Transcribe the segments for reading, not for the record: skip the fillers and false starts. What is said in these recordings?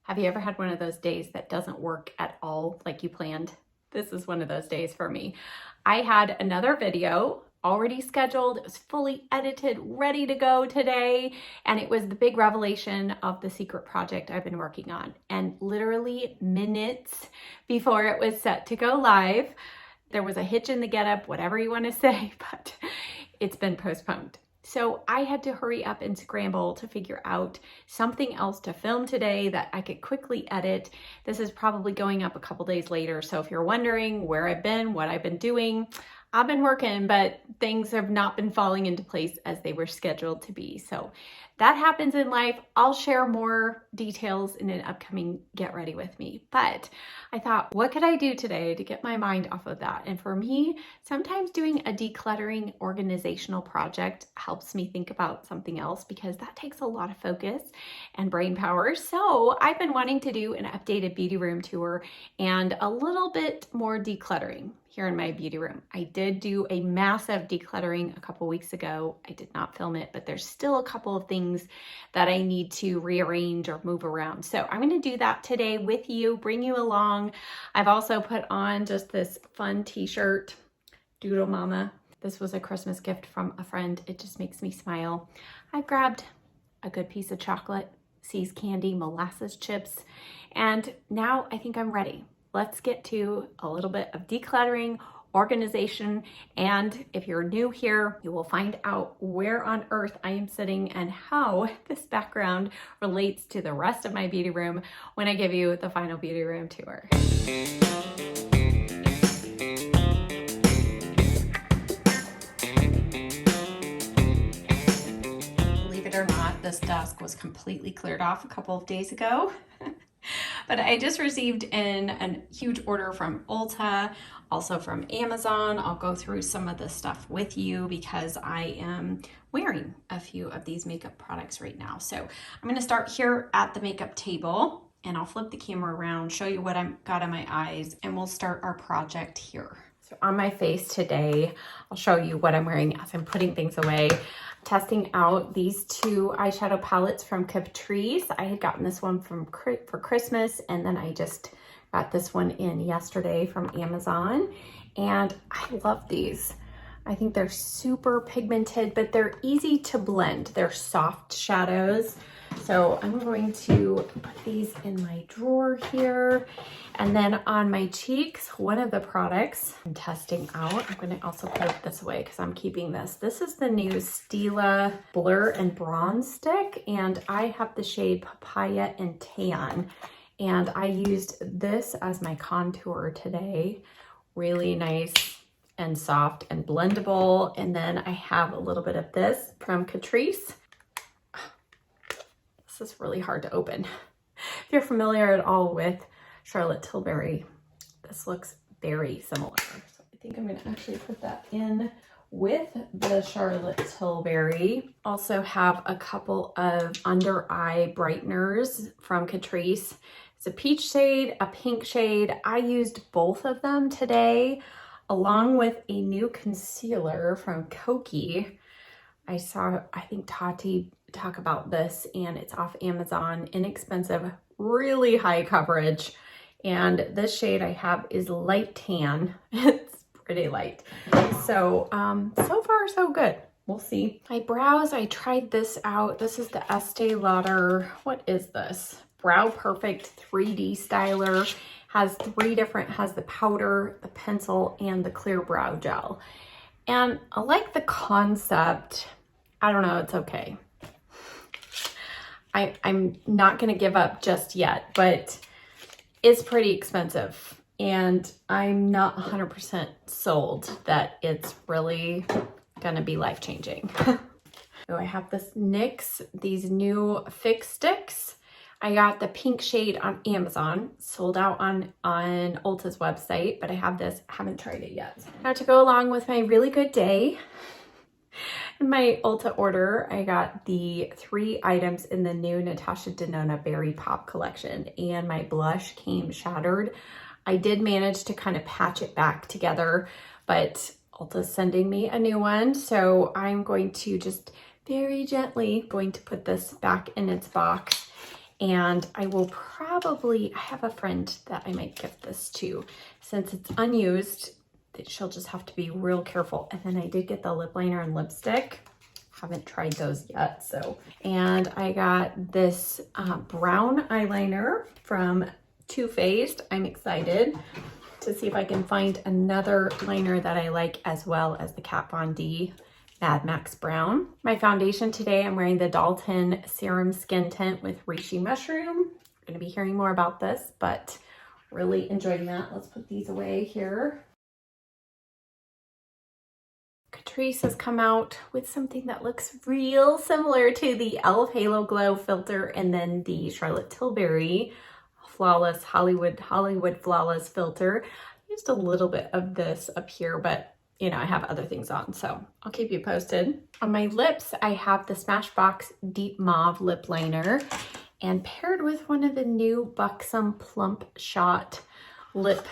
Have you ever had one of those days that doesn't work at all like you planned? This is one of those days for me. I had another video already scheduled. It was fully edited, ready to go today. And it was the big revelation of the secret project I've been working on. And literally minutes before it was set to go live, there was a hitch in the getup, whatever you want to say, but it's been postponed. So I had to hurry up and scramble to figure out something else to film today that I could quickly edit. This is probably going up a couple days later. So if you're wondering where I've been, what I've been doing, I've been working, but things have not been falling into place as they were scheduled to be. So that happens in life. I'll share more details in an upcoming Get Ready With Me. But I thought, what could I do today to get my mind off of that? And for me, sometimes doing a decluttering organizational project helps me think about something else because that takes a lot of focus and brain power. So I've been wanting to do an updated beauty room tour and a little bit more decluttering here in my beauty room. I did do a massive decluttering a couple weeks ago. I did not film it, but there's still a couple of things that I need to rearrange or move around. So I'm going to do that today with you, bring you along. I've also put on just this fun t-shirt, Doodle Mama. This was a Christmas gift from a friend. It just makes me smile. I grabbed a good piece of chocolate, See's candy, molasses chips, and now I think I'm ready. Let's get to a little bit of decluttering, organization, and if you're new here, you will find out where on earth I am sitting and how this background relates to the rest of my beauty room when I give you the final beauty room tour. Believe it or not, this desk was completely cleared off a couple of days ago. But I just received in a huge order from Ulta, also from Amazon. I'll go through some of the stuff with you because I am wearing a few of these makeup products right now. So I'm going to start here at the makeup table and I'll flip the camera around, show you what I've got on my eyes, and we'll start our project here. So on my face today, I'll show you what I'm wearing as I'm putting things away. Testing out these two eyeshadow palettes from Catrice. I had gotten this one for Christmas, and then I just got this one in yesterday from Amazon, and I love these. I think they're super pigmented, but they're easy to blend. They're soft shadows. So I'm going to put these in my drawer here. And then on my cheeks, one of the products I'm testing out, I'm going to also put this away because I'm keeping this. This is the new Stila Blur and Bronze Stick, and I have the shade Papaya and Tan. And I used this as my contour today. Really nice and soft and blendable. And then I have a little bit of this from Catrice. This is really hard to open. If you're familiar at all with Charlotte Tilbury, this looks very similar. So I think I'm going to actually put that in with the Charlotte Tilbury. Also have a couple of under eye brighteners from Catrice. It's a peach shade, a pink shade. I used both of them today, along with a new concealer from Kokie. I saw, I think Tati talk about this, and it's off Amazon, inexpensive, really high coverage. And this shade I have is light tan. It's pretty light. So, so far so good. We'll see. My brows, I tried this out. This is the Estee Lauder, what is this? Brow Perfect 3D Styler. Has has the powder, the pencil, and the clear brow gel. And I like the concept. I don't know, it's okay. I'm not gonna give up just yet, but it's pretty expensive. And I'm not 100% sold that it's really gonna be life-changing. So I have this NYX, these new Fix Sticks. I got the pink shade on Amazon, sold out on Ulta's website, but I have this, haven't tried it yet. Now to go along with my really good day, in my Ulta order, I got the 3 items in the new Natasha Denona Berry Pop collection, and my blush came shattered. I did manage to kind of patch it back together, but Ulta's sending me a new one, so I'm going to just very gently put this back in its box. And I will probably, I have a friend that I might gift this to. Since it's unused, she'll just have to be real careful. And then I did get the lip liner and lipstick. Haven't tried those yet, so. And I got this brown eyeliner from Too Faced. I'm excited to see if I can find another liner that I like, as well as the Kat Von D Mad Max Brown. My foundation today, I'm wearing the Dalton Serum Skin Tint with Reishi Mushroom. We're gonna be hearing more about this, but really enjoying that. Let's put these away here. Catrice has come out with something that looks real similar to the e.l.f. Halo Glow filter and then the Charlotte Tilbury Flawless Hollywood Flawless filter. I used a little bit of this up here, but you know, I have other things on, so I'll keep you posted. On my lips, I have the Smashbox Deep Mauve lip liner, and paired with one of the new Buxom Plump Shot lip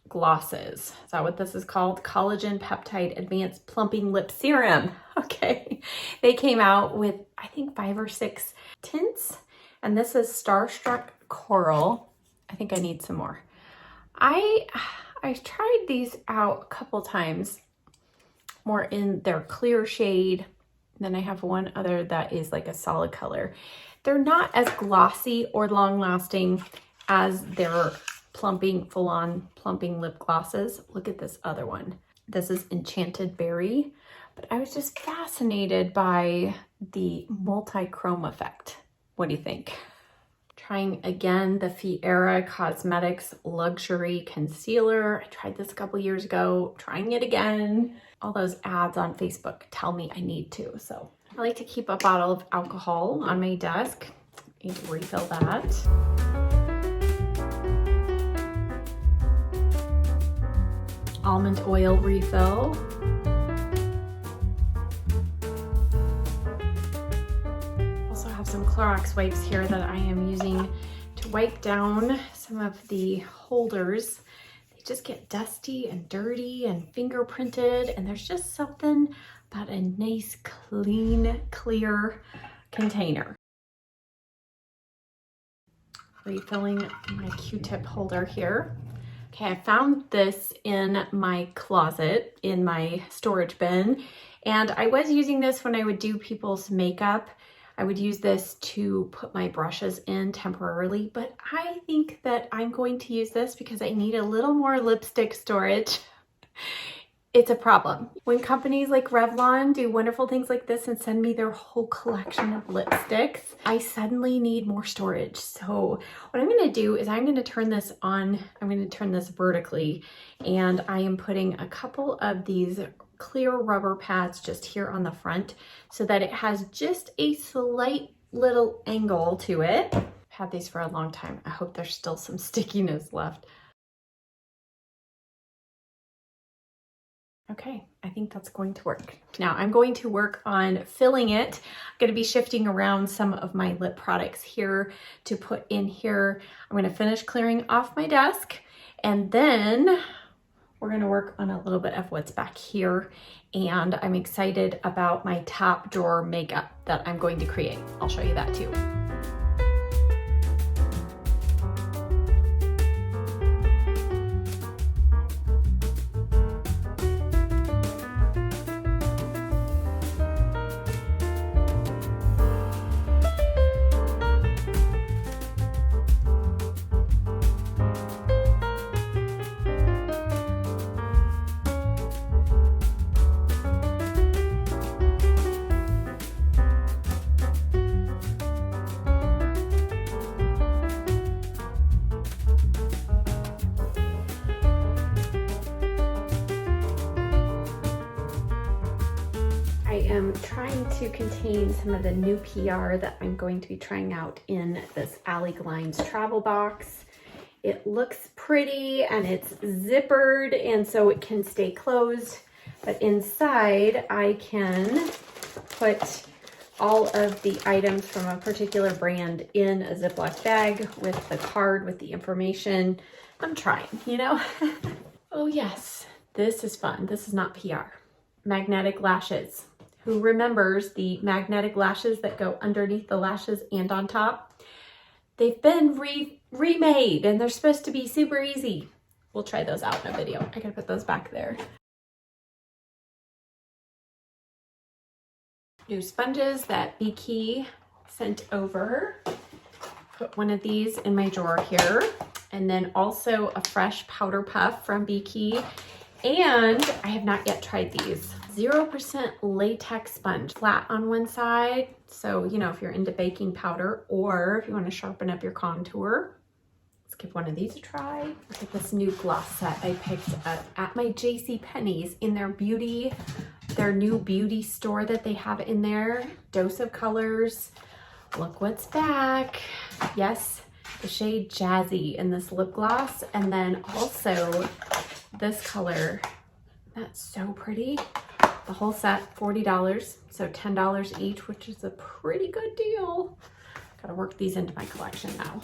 glosses. Is that what this is called? Collagen Peptide Advanced Plumping Lip Serum. Okay. They came out with, I think, 5 or 6 tints, and this is Starstruck Coral. I think I need some more. I've tried these out a couple times, more in their clear shade. Then I have one other that is like a solid color. They're not as glossy or long lasting as their plumping, full-on plumping lip glosses. Look at this other one. This is Enchanted Berry, but I was just fascinated by the multi-chrome effect. What do you think? Trying again the Fiera Cosmetics Luxury Concealer. I tried this a couple years ago, trying it again. All those ads on Facebook tell me I need to, so. I like to keep a bottle of alcohol on my desk. I need to refill that. Almond oil refill. Also have some Clorox wipes here that I am using to wipe down some of the holders. They just get dusty and dirty and fingerprinted, and there's just something about a nice, clean, clear container. Refilling my Q-tip holder here. Okay, I found this in my closet, in my storage bin, and I was using this when I would do people's makeup. I would use this to put my brushes in temporarily, but I think that I'm going to use this because I need a little more lipstick storage. It's a problem. When companies like Revlon do wonderful things like this and send me their whole collection of lipsticks, I suddenly need more storage. So what I'm gonna do is I'm gonna turn this on, I'm gonna turn this vertically, and I am putting a couple of these clear rubber pads just here on the front so that it has just a slight little angle to it. I've had these for a long time. I hope there's still some stickiness left. Okay, I think that's going to work. Now I'm going to work on filling it. I'm going to be shifting around some of my lip products here to put in here. I'm going to finish clearing off my desk, and then we're going to work on a little bit of what's back here. And I'm excited about my top drawer makeup that I'm going to create. I'll show you that too. I am trying to contain some of the new PR that I'm going to be trying out in this Alley Glines travel box. It looks pretty and it's zippered, and so it can stay closed, but inside I can put all of the items from a particular brand in a Ziploc bag with the card with the information. I'm trying, you know? Oh yes, this is fun. This is not PR. Magnetic lashes. Who remembers the magnetic lashes that go underneath the lashes and on top? they've been remade and they're supposed to be super easy. We'll try those out in a video. I gotta put those back there. New sponges that Beaky sent over. Put one of these in my drawer here. And then also a fresh powder puff from Beaky. And I have not yet tried these. 0% latex sponge, flat on one side. So, you know, if you're into baking powder or if you want to sharpen up your contour, let's give one of these a try. Look at this new gloss set I picked up at my JCPenney's in their new beauty store that they have in there. Dose of Colors. Look what's back. Yes, the shade Jazzy in this lip gloss. And then also this color. That's so pretty. The whole set, $40, so $10 each, which is a pretty good deal. Gotta work these into my collection now.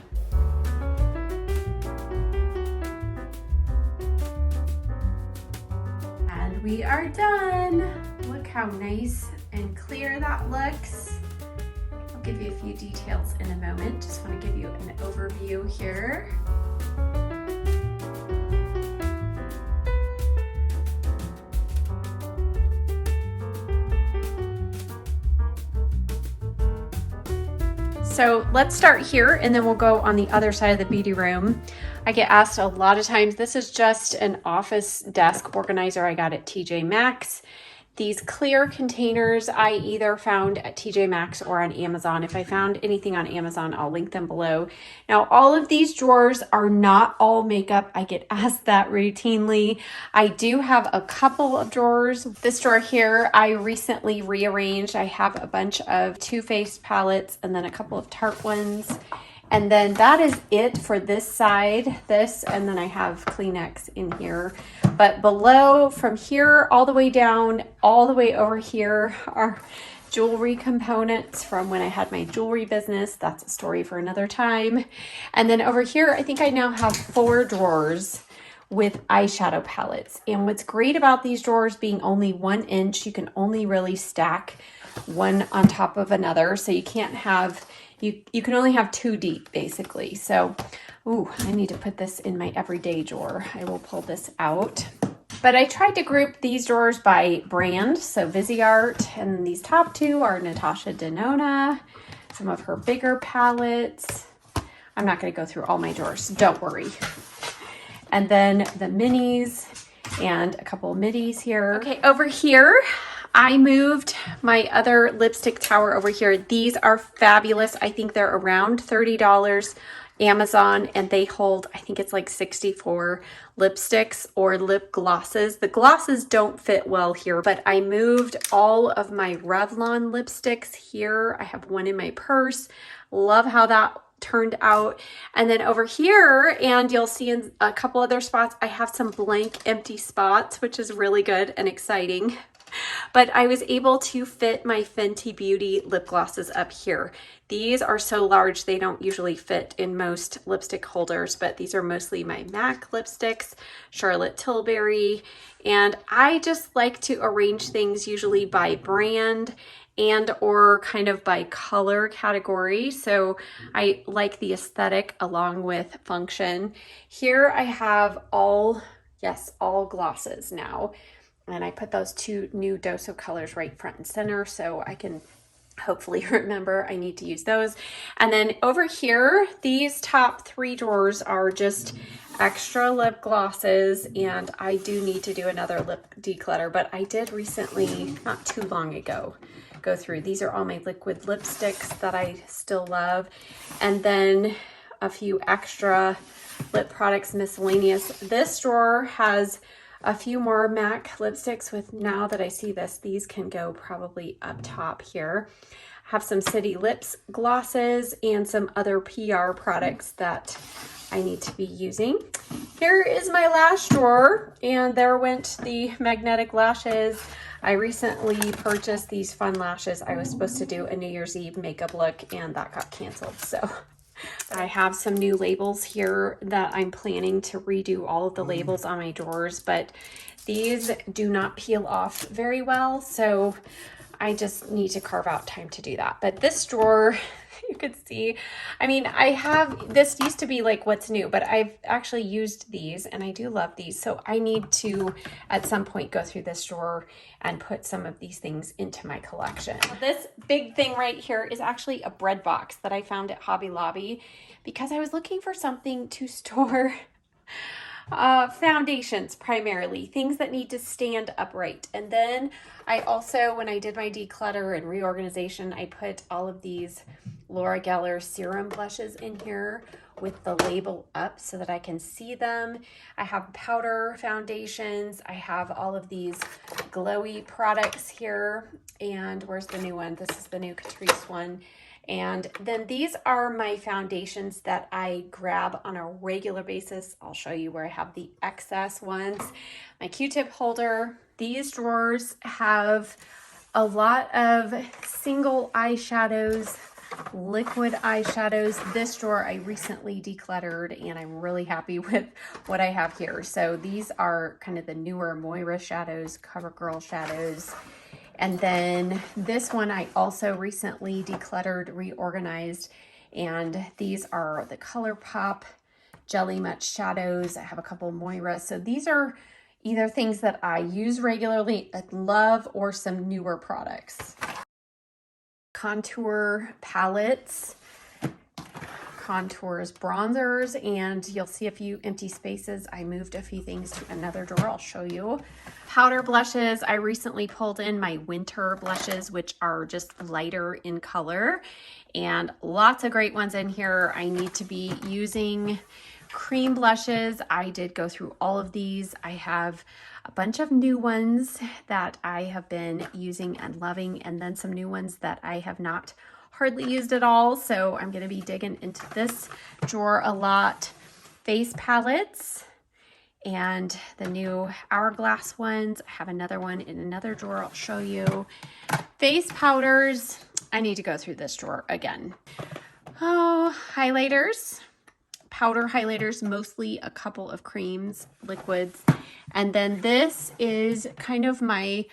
And we are done. Look how nice and clear that looks. I'll give you a few details in a moment. Just want to give you an overview here. So let's start here and then we'll go on the other side of the beauty room. I get asked a lot of times, this is just an office desk organizer I got at TJ Maxx. These clear containers I either found at TJ Maxx or on Amazon. If I found anything on Amazon, I'll link them below. Now, all of these drawers are not all makeup. I get asked that routinely. I do have a couple of drawers. This drawer here, I recently rearranged. I have a bunch of Too Faced palettes and then a couple of Tarte ones. And then that is it for this side, and then I have Kleenex in here. But below, from here all the way down, all the way over here are jewelry components from when I had my jewelry business. That's a story for another time. And then over here, I think I now have 4 drawers with eyeshadow palettes. And what's great about these drawers being only 1 inch, you can only really stack one on top of another. So you can't have, you can only have 2 deep basically. So, ooh, I need to put this in my everyday drawer. I will pull this out. But I tried to group these drawers by brand. So Viseart, and these top 2 are Natasha Denona, some of her bigger palettes. I'm not gonna go through all my drawers, don't worry. And then the minis and a couple of middies here. Okay, over here, I moved my other lipstick tower over here. These are fabulous. I think they're around $30 Amazon, and they hold, I think it's like 64 lipsticks or lip glosses. The glosses don't fit well here, but I moved all of my Revlon lipsticks here. I have one in my purse. Love how that turned out. And then over here, and you'll see in a couple other spots, I have some blank empty spots, which is really good and exciting. But I was able to fit my Fenty Beauty lip glosses up here. These are so large, they don't usually fit in most lipstick holders, but these are mostly my MAC lipsticks, Charlotte Tilbury. And I just like to arrange things usually by brand and or kind of by color category. So I like the aesthetic along with function. Here I have all glosses now. And I put those 2 new Dose of Colors right front and center so I can hopefully remember I need to use those. And then over here, these top 3 drawers are just extra lip glosses, and I do need to do another lip declutter, but I did recently, not too long ago, go through. These are all my liquid lipsticks that I still love. And then a few extra lip products, miscellaneous. This drawer has a few more MAC lipsticks with, now that I see this, these can go probably up top here. Have some City Lips glosses and some other PR products that I need to be using. Here is my lash drawer, and there went the magnetic lashes. I recently purchased these fun lashes. I was supposed to do a New Year's Eve makeup look and that got canceled, so I have some new labels here that I'm planning to redo all of the labels on my drawers, but these do not peel off very well, so I just need to carve out time to do that. But this drawer You could see, I mean, this used to be like what's new, but I've actually used these and I do love these. So I need to, at some point, go through this drawer and put some of these things into my collection. This big thing right here is actually a bread box that I found at Hobby Lobby because I was looking for something to store foundations, primarily things that need to stand upright. And then I also, when I did my declutter and reorganization, I put all of these Laura Geller serum blushes in here with the label up so that I can see them. I have powder foundations. I have all of these glowy products here. And where's the new one? This is the new Catrice one. And then these are my foundations that I grab on a regular basis. I'll show you where I have the excess ones. My Q-tip holder. These drawers have a lot of single eyeshadows, liquid eyeshadows. This drawer I recently decluttered and I'm really happy with what I have here. So these are kind of the newer Moira shadows, CoverGirl shadows. And then this one I also recently decluttered, reorganized, and these are the ColourPop Jelly Much shadows. I have a couple Moira. So these are either things that I use regularly, love, or some newer products. Contour palettes, contours, bronzers, and you'll see a few empty spaces. I moved a few things to another drawer. I'll show you. Powder blushes. I recently pulled in my winter blushes, which are just lighter in color, and lots of great ones in here. I need to be using cream blushes. I did go through all of these. I have a bunch of new ones that I have been using and loving, and then some new ones that I have not hardly used at all. So I'm going to be digging into this drawer a lot. Face palettes and the new Hourglass ones. I have another one in another drawer I'll show you. Face powders. I need to go through this drawer again. Oh, highlighters. Powder highlighters, mostly a couple of creams, liquids. And then this is kind of my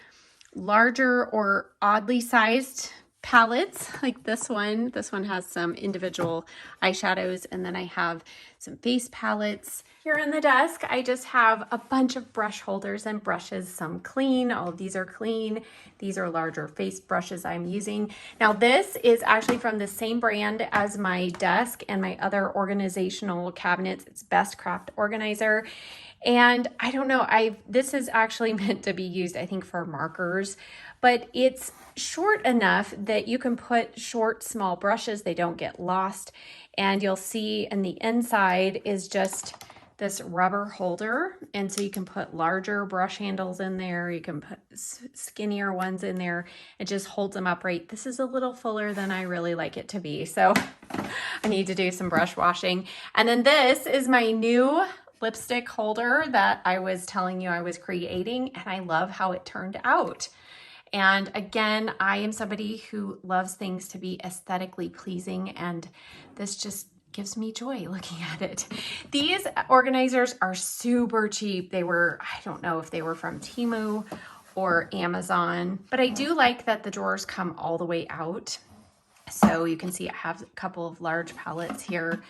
larger or oddly sized palettes, like this one. This one has some individual eyeshadows, and then I have some face palettes. Here on the desk, I just have a bunch of brush holders and brushes, some clean. All of these are clean. These are larger face brushes I'm using. Now this is actually from the same brand as my desk and my other organizational cabinets. It's Best Craft Organizer. And I don't know, this is actually meant to be used, I think, for markers, but it's short enough that you can put short, small brushes. They don't get lost. And you'll see in the inside is just this rubber holder. And so you can put larger brush handles in there. You can put skinnier ones in there. It just holds them upright. This is a little fuller than I really like it to be. So I need to do some brush washing. And then this is my new lipstick holder that I was telling you I was creating, and I love how it turned out. And again, I am somebody who loves things to be aesthetically pleasing, and this just gives me joy looking at it. These organizers are super cheap. They were, I don't know if they were from Temu or Amazon, but I do like that the drawers come all the way out. So you can see I have a couple of large palettes here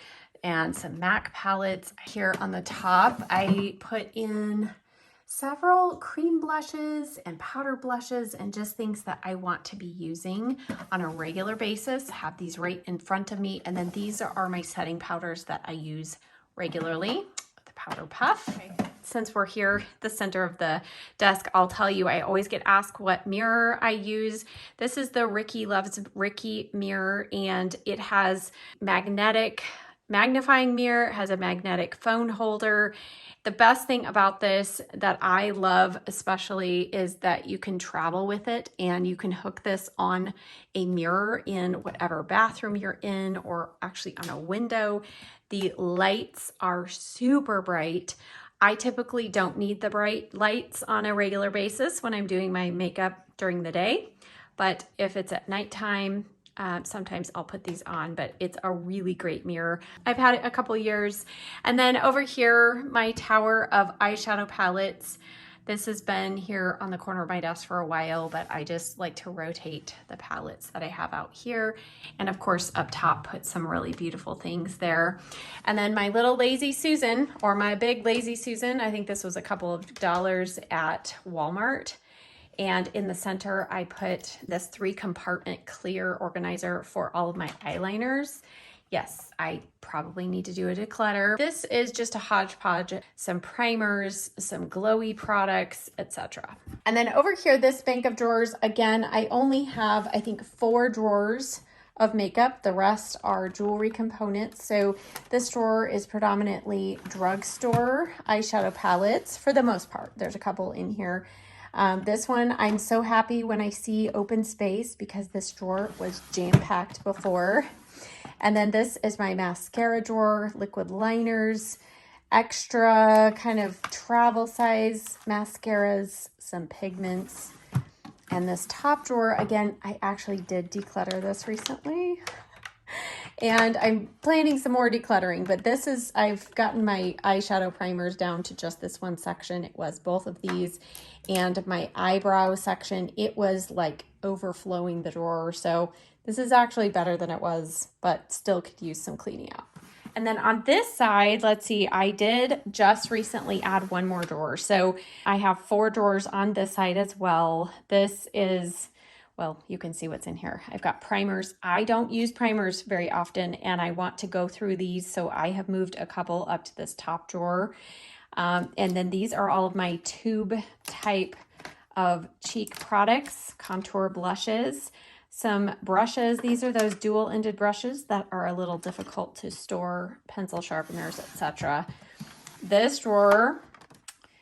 and some MAC palettes. Here on the top, I put in several cream blushes and powder blushes and just things that I want to be using on a regular basis. I have these right in front of me. And then these are my setting powders that I use regularly. The Powder Puff. Okay. Since we're here, the center of the desk, I'll tell you, I always get asked what mirror I use. This is the Ricky Loves Ricky mirror, and it has magnifying mirror, it has a magnetic phone holder. The best thing about this that I love especially is that you can travel with it, and you can hook this on a mirror in whatever bathroom you're in, or actually on a window. The lights are super bright. I typically don't need the bright lights on a regular basis when I'm doing my makeup during the day, but if it's at nighttime, sometimes I'll put these on, but it's a really great mirror. I've had it a couple years. And then over here, my tower of eyeshadow palettes. This has been here on the corner of my desk for a while, but I just like to rotate the palettes that I have out here. And of course, up top, put some really beautiful things there. And then my little Lazy Susan, or my big Lazy Susan, I think this was a couple of dollars at Walmart. And in the center, I put this 3-compartment clear organizer for all of my eyeliners. Yes, I probably need to do a declutter. This is just a hodgepodge, some primers, some glowy products, etc. And then over here, this bank of drawers, again, I only have, I think, 4 drawers of makeup. The rest are jewelry components. So this drawer is predominantly drugstore eyeshadow palettes for the most part. There's a couple in here. This one, I'm so happy when I see open space because this drawer was jam-packed before. And then this is my mascara drawer, liquid liners, extra kind of travel size mascaras, some pigments. And this top drawer, again, I actually did declutter this recently. And I'm planning some more decluttering, but this is, I've gotten my eyeshadow primers down to just this one section. It was both of these, and my eyebrow section, it was like overflowing the drawer. So this is actually better than it was, but still could use some cleaning out. And then on this side, let's see, I did just recently add one more drawer. So I have 4 drawers on this side as well. This is, well, you can see what's in here. I've got primers. I don't use primers very often, and I want to go through these. So I have moved a couple up to this top drawer. And then these are all of my tube type of cheek products, contour blushes, some brushes. These are those dual-ended brushes that are a little difficult to store, pencil sharpeners, etc. This drawer,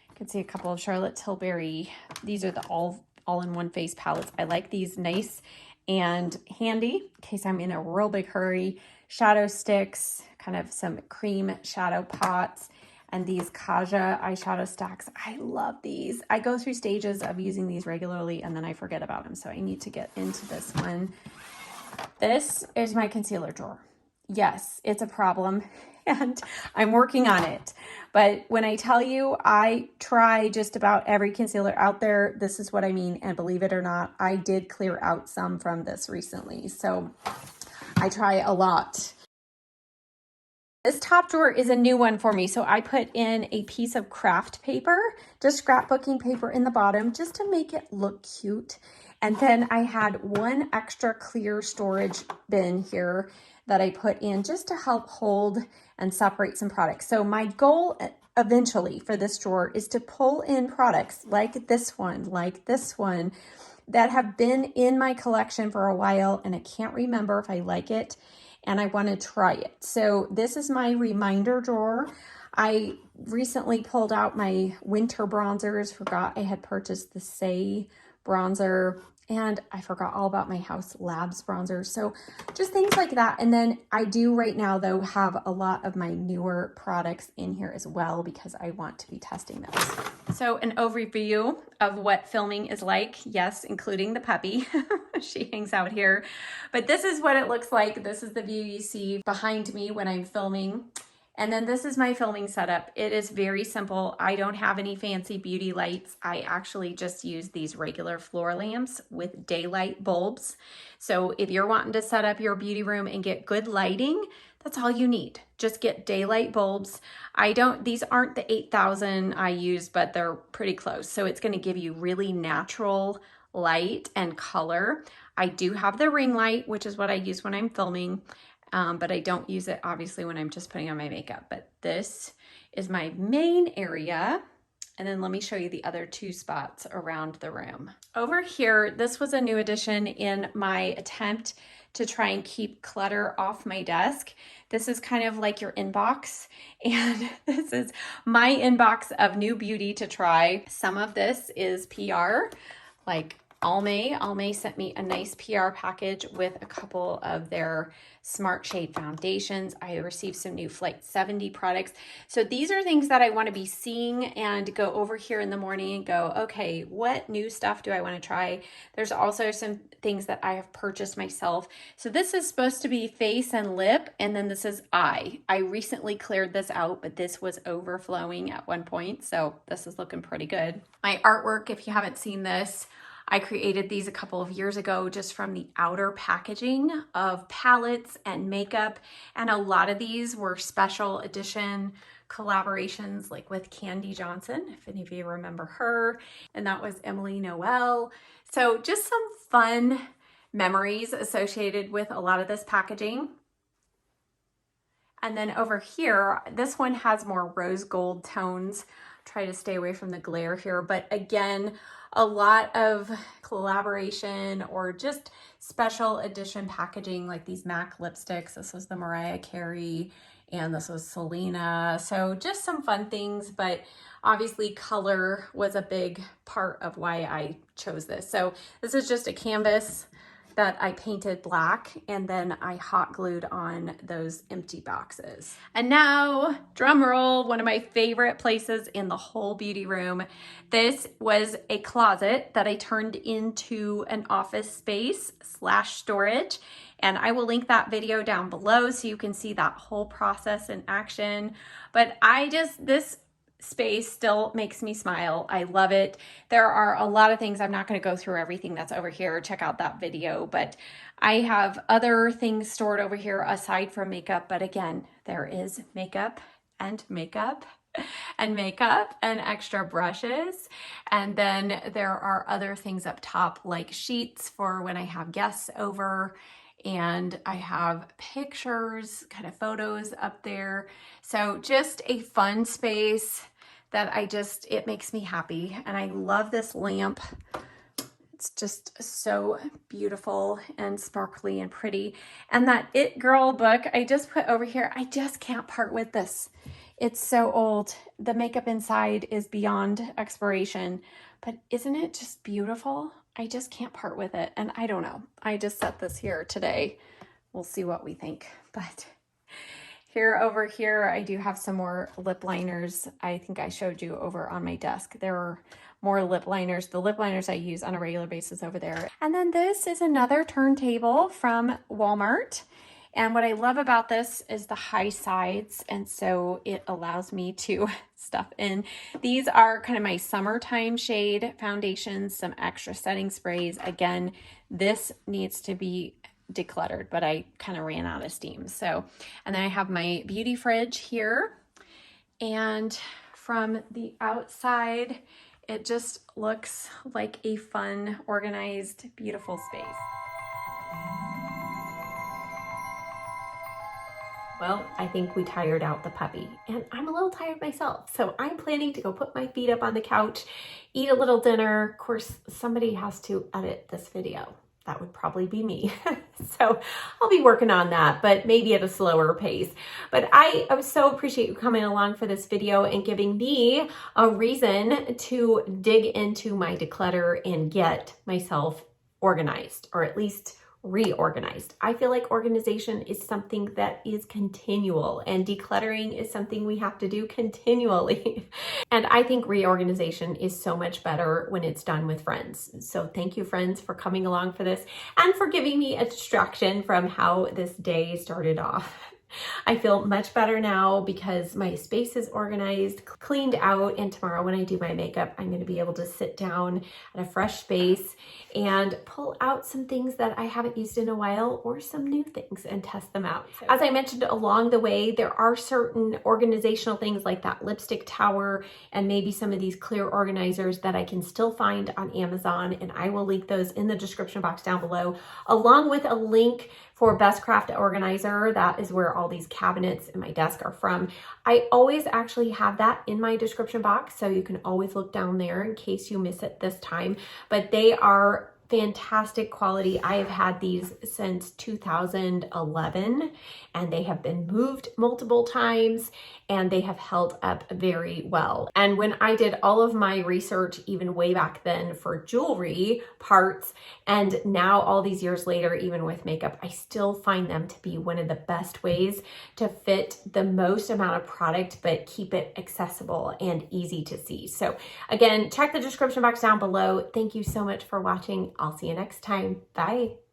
you can see a couple of Charlotte Tilbury. These are the all-in-one face palettes. I like these, nice and handy in case I'm in a real big hurry. Shadow sticks, kind of some cream shadow pots, and these Kaja eyeshadow stacks. I love these. I go through stages of using these regularly and then I forget about them, so I need to get into this one. This is my concealer drawer. Yes, it's a problem and I'm working on it. But when I tell you I try just about every concealer out there, this is what I mean. And believe it or not, I did clear out some from this recently. So I try a lot. This top drawer is a new one for me. So I put in a piece of craft paper, just scrapbooking paper in the bottom, just to make it look cute. And then I had one extra clear storage bin here that I put in just to help hold and separate some products. So my goal eventually for this drawer is to pull in products like this one that have been in my collection for a while and I can't remember if I like it and I want to try it. So this is my reminder drawer. I recently pulled out my winter bronzers, forgot I had purchased the Say bronzer, and I forgot all about my House Labs bronzer. So just things like that. And then I do right now though have a lot of my newer products in here as well because I want to be testing those. So an overview of what filming is like. Yes, including the puppy. She hangs out here. But this is what it looks like. This is the view you see behind me when I'm filming. And then this is my filming setup. It is very simple. I don't have any fancy beauty lights. I actually just use these regular floor lamps with daylight bulbs. So if you're wanting to set up your beauty room and get good lighting, that's all you need. Just get daylight bulbs. These aren't the 8,000 I use, but they're pretty close. So it's gonna give you really natural light and color. I do have the ring light, which is what I use when I'm filming. But I don't use it obviously when I'm just putting on my makeup. But this is my main area. And then let me show you the other 2 spots around the room. Over here, this was a new addition in my attempt to try and keep clutter off my desk. This is kind of like your inbox. And this is my inbox of new beauty to try. Some of this is PR, like Almay sent me a nice PR package with a couple of their Smart Shade foundations. I received some new Flight 70 products. So these are things that I want to be seeing and go over here in the morning and go, okay, what new stuff do I want to try? There's also some things that I have purchased myself. So this is supposed to be face and lip, and then this is eye. I recently cleared this out, but this was overflowing at one point. So this is looking pretty good. My artwork, if you haven't seen this, I created these a couple of years ago just from the outer packaging of palettes and makeup. And a lot of these were special edition collaborations, like with Candy Johnson, if any of you remember her. And that was Emily Noel. So just some fun memories associated with a lot of this packaging. And then over here, this one has more rose gold tones. Try to stay away from the glare here, but again, a lot of collaboration or just special edition packaging, like these MAC lipsticks. This was the Mariah Carey and this was Selena. So just some fun things, but obviously color was a big part of why I chose this. So this is just a canvas that I painted black, and then I hot glued on those empty boxes. And now, drum roll, one of my favorite places in the whole beauty room. This was a closet that I turned into an office space / storage. And I will link that video down below so you can see that whole process in action. But this space still makes me smile. I love it. There are a lot of things. I'm not going to go through everything that's over here. Check out that video, but I have other things stored over here aside from makeup. But again, there is makeup and makeup and makeup and extra brushes. And then there are other things up top like sheets for when I have guests over. And I have pictures, kind of photos up there. So just a fun space that it makes me happy. And I love this lamp. It's just so beautiful and sparkly and pretty. And that It Girl book I just put over here, I just can't part with this. It's so old. The makeup inside is beyond expiration, but isn't it just beautiful? I just can't part with it. And I don't know. I just set this here today. We'll see what we think. But over here, I do have some more lip liners. I think I showed you over on my desk. There are more lip liners. The lip liners I use on a regular basis over there. And then this is another turntable from Walmart. And what I love about this is the high sides. And so it allows me to stuff in. These are kind of my summertime shade foundations, some extra setting sprays. Again, this needs to be decluttered, but I kind of ran out of steam. So, and then I have my beauty fridge here. And from the outside, it just looks like a fun, organized, beautiful space. Well, I think we tired out the puppy, and I'm a little tired myself. So I'm planning to go put my feet up on the couch, eat a little dinner. Of course, somebody has to edit this video. That would probably be me. So I'll be working on that, but maybe at a slower pace. But I so appreciate you coming along for this video and giving me a reason to dig into my declutter and get myself organized, or at least reorganized. I feel like organization is something that is continual, and decluttering is something we have to do continually. And I think reorganization is so much better when it's done with friends. So thank you, friends, for coming along for this and for giving me a distraction from how this day started off. I feel much better now because my space is organized, cleaned out, and tomorrow when I do my makeup, I'm going to be able to sit down at a fresh space and pull out some things that I haven't used in a while or some new things and test them out. So, as I mentioned along the way, there are certain organizational things like that lipstick tower and maybe some of these clear organizers that I can still find on Amazon, and I will link those in the description box down below, along with a link for Best Craft Organizer. That is where all these cabinets in my desk are from. I always actually have that in my description box, so you can always look down there in case you miss it this time. But they are fantastic quality. I have had these since 2011 and they have been moved multiple times and they have held up very well. And when I did all of my research, even way back then for jewelry parts, and now all these years later, even with makeup, I still find them to be one of the best ways to fit the most amount of product, but keep it accessible and easy to see. So again, check the description box down below. Thank you so much for watching. I'll see you next time. Bye.